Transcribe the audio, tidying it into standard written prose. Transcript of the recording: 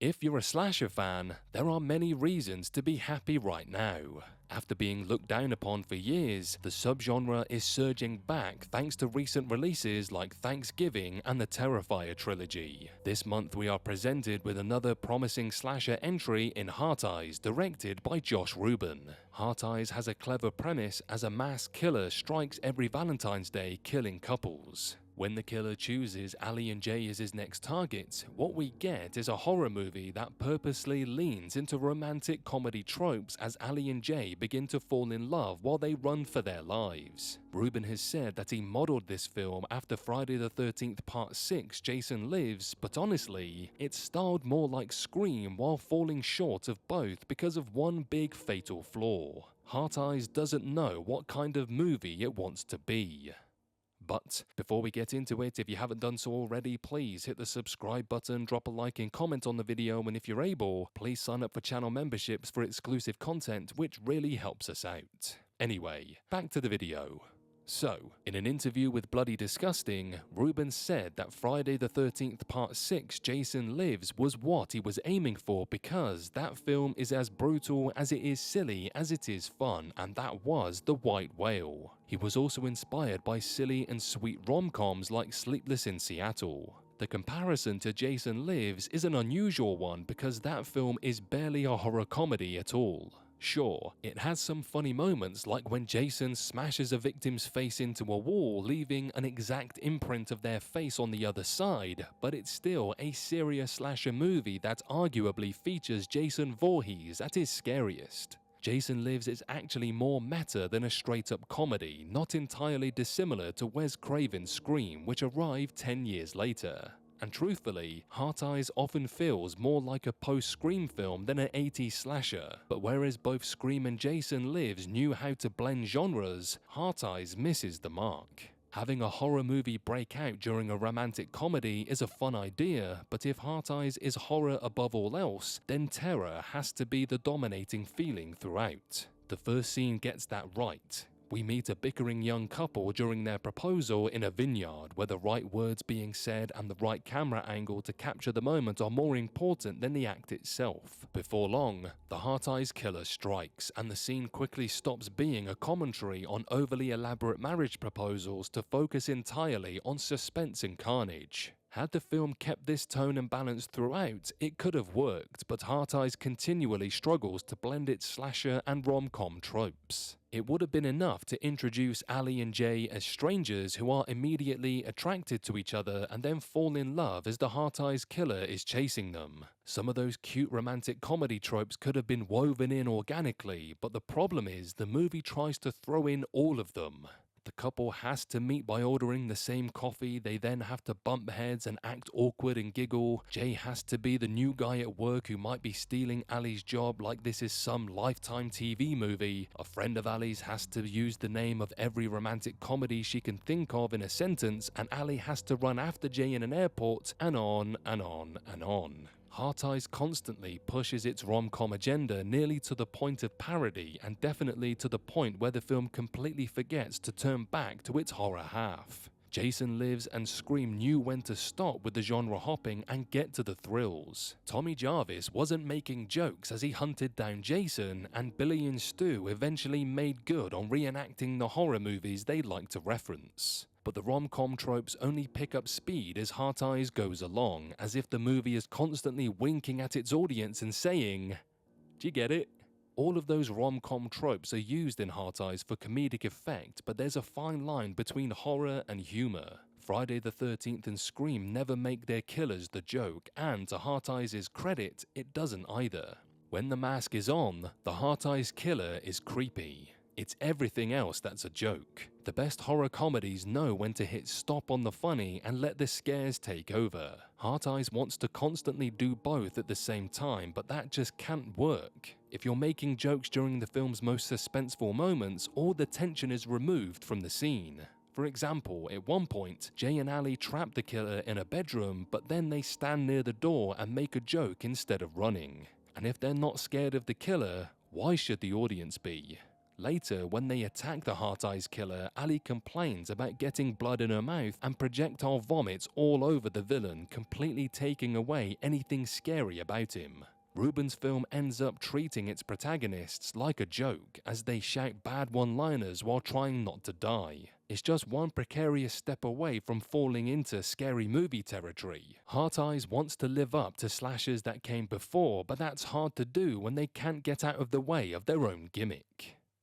If you're a slasher fan, there are many reasons to be happy right now. After being looked down upon for years, the subgenre is surging back thanks to recent releases like Thanksgiving and the Terrifier trilogy. This month we are presented with another promising slasher entry in Heart Eyes, directed by Josh Rubin. Heart Eyes has a clever premise as a mass killer strikes every Valentine's Day, killing couples. When the killer chooses Ali and Jay as his next target, what we get is a horror movie that purposely leans into romantic comedy tropes as Ali and Jay begin to fall in love while they run for their lives. Rubin has said that he modeled this film after Friday the 13th Part 6 Jason Lives, but honestly, it's styled more like Scream while falling short of both because of one big fatal flaw. Heart Eyes doesn't know what kind of movie it wants to be. But before we get into it, if you haven't done so already, please hit the subscribe button, drop a like and comment on the video, and if you're able, please sign up for channel memberships for exclusive content, which really helps us out. Anyway, back to the video. So, in an interview with Bloody Disgusting, Rubin said that Friday the 13th Part 6 Jason Lives was what he was aiming for because that film is as brutal as it is silly as it is fun, and that was The White Whale. He was also inspired by silly and sweet rom-coms like Sleepless in Seattle. The comparison to Jason Lives is an unusual one because that film is barely a horror comedy at all. Sure, it has some funny moments like when Jason smashes a victim's face into a wall, leaving an exact imprint of their face on the other side, but it's still a serious slasher movie that arguably features Jason Voorhees at his scariest. Jason Lives is actually more meta than a straight-up comedy, not entirely dissimilar to Wes Craven's Scream, which arrived 10 years later. And truthfully, Heart Eyes often feels more like a post-Scream film than an 80s slasher, but whereas both Scream and Jason Lives knew how to blend genres, Heart Eyes misses the mark. Having a horror movie break out during a romantic comedy is a fun idea, but if Heart Eyes is horror above all else, then terror has to be the dominating feeling throughout. The first scene gets that right. We meet a bickering young couple during their proposal in a vineyard where the right words being said and the right camera angle to capture the moment are more important than the act itself. Before long, the Heart Eyes killer strikes, and the scene quickly stops being a commentary on overly elaborate marriage proposals to focus entirely on suspense and carnage. Had the film kept this tone and balance throughout, it could have worked, but Heart Eyes continually struggles to blend its slasher and rom-com tropes. It would have been enough to introduce Ali and Jay as strangers who are immediately attracted to each other and then fall in love as the Heart Eyes killer is chasing them. Some of those cute romantic comedy tropes could have been woven in organically, but the problem is the movie tries to throw in all of them. The couple has to meet by ordering the same coffee, they then have to bump heads and act awkward and giggle. Jay has to be the new guy at work who might be stealing Ali's job like this is some Lifetime TV movie. A friend of Ali's has to use the name of every romantic comedy she can think of in a sentence, and Ali has to run after Jay in an airport, and on and on and on. Heart Eyes constantly pushes its rom-com agenda nearly to the point of parody, and definitely to the point where the film completely forgets to turn back to its horror half. Jason Lives and Scream knew when to stop with the genre hopping and get to the thrills. Tommy Jarvis wasn't making jokes as he hunted down Jason, and Billy and Stu eventually made good on reenacting the horror movies they like to reference. But the rom-com tropes only pick up speed as Heart Eyes goes along, as if the movie is constantly winking at its audience and saying, "Do you get it?" All of those rom-com tropes are used in Heart Eyes for comedic effect, but there's a fine line between horror and humor. Friday the 13th and Scream never make their killers the joke, and to Heart Eyes' credit, it doesn't either. When the mask is on, the Heart Eyes killer is creepy. It's everything else that's a joke. The best horror comedies know when to hit stop on the funny and let the scares take over. Heart Eyes wants to constantly do both at the same time, but that just can't work. If you're making jokes during the film's most suspenseful moments, all the tension is removed from the scene. For example, at one point, Jay and Ali trap the killer in a bedroom, but then they stand near the door and make a joke instead of running. And if they're not scared of the killer, why should the audience be? Later, when they attack the Heart Eyes killer, Ali complains about getting blood in her mouth and projectile vomits all over the villain, completely taking away anything scary about him. Ruben's film ends up treating its protagonists like a joke as they shout bad one-liners while trying not to die. It's just one precarious step away from falling into scary movie territory. Heart Eyes wants to live up to slashers that came before, but that's hard to do when they can't get out of the way of their own gimmick.